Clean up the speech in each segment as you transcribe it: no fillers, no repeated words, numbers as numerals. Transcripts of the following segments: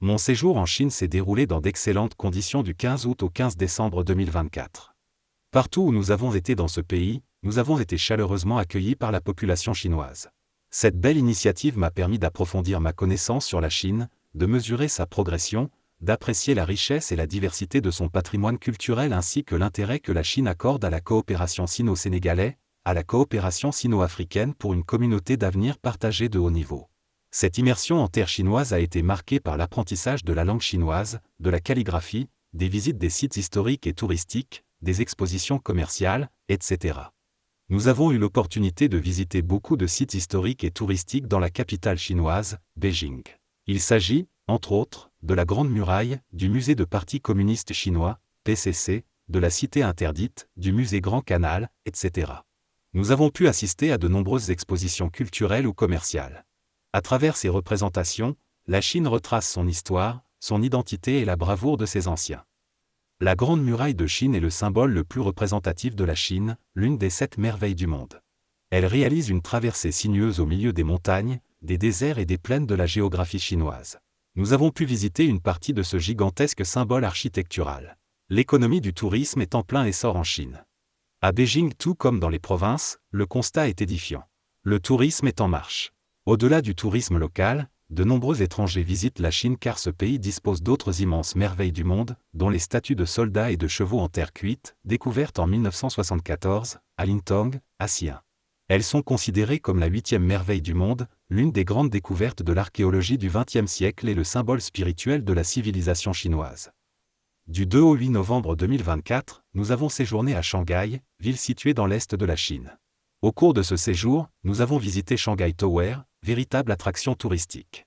Mon séjour en Chine s'est déroulé dans d'excellentes conditions du 15 août au 15 décembre 2024. Partout où nous avons été dans ce pays, nous avons été chaleureusement accueillis par la population chinoise. Cette belle initiative m'a permis d'approfondir ma connaissance sur la Chine, de mesurer sa progression, d'apprécier la richesse et la diversité de son patrimoine culturel ainsi que l'intérêt que la Chine accorde à la coopération sino-sénégalaise, à la coopération sino-africaine pour une communauté d'avenir partagée de haut niveau. Cette immersion en terre chinoise a été marquée par l'apprentissage de la langue chinoise, de la calligraphie, des visites des sites historiques et touristiques, des expositions commerciales, etc. Nous avons eu l'opportunité de visiter beaucoup de sites historiques et touristiques dans la capitale chinoise, Beijing. Il s'agit, entre autres, de la Grande Muraille, du musée de Parti communiste chinois, PCC, de la Cité interdite, du musée Grand Canal, etc. Nous avons pu assister à de nombreuses expositions culturelles ou commerciales. À travers ces représentations, la Chine retrace son histoire, son identité et la bravoure de ses anciens. La Grande Muraille de Chine est le symbole le plus représentatif de la Chine, l'une des 7 merveilles du monde. Elle réalise une traversée sinueuse au milieu des montagnes, des déserts et des plaines de la géographie chinoise. Nous avons pu visiter une partie de ce gigantesque symbole architectural. L'économie du tourisme est en plein essor en Chine. À Beijing tout comme dans les provinces, le constat est édifiant. Le tourisme est en marche. Au-delà du tourisme local, de nombreux étrangers visitent la Chine car ce pays dispose d'autres immenses merveilles du monde, dont les statues de soldats et de chevaux en terre cuite, découvertes en 1974, à Lintong, à Xi'an. Elles sont considérées comme la 8e merveille du monde, l'une des grandes découvertes de l'archéologie du XXe siècle et le symbole spirituel de la civilisation chinoise. Du 2 au 8 novembre 2024, nous avons séjourné à Shanghai, ville située dans l'est de la Chine. Au cours de ce séjour, nous avons visité Shanghai Tower, véritable attraction touristique.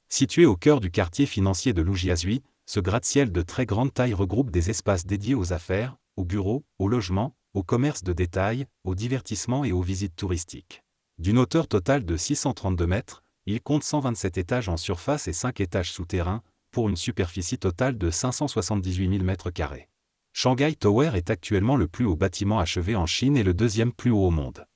Situé au cœur du quartier financier de Lujiazui, ce gratte-ciel de très grande taille regroupe des espaces dédiés aux affaires, aux bureaux, aux logements, au commerce de détail, au divertissement et aux visites touristiques. D'une hauteur totale de 632 mètres, il compte 127 étages en surface et 5 étages souterrains, pour une superficie totale de 578 000 mètres carrés. Shanghai Tower est actuellement le plus haut bâtiment achevé en Chine et le 2e plus haut au monde.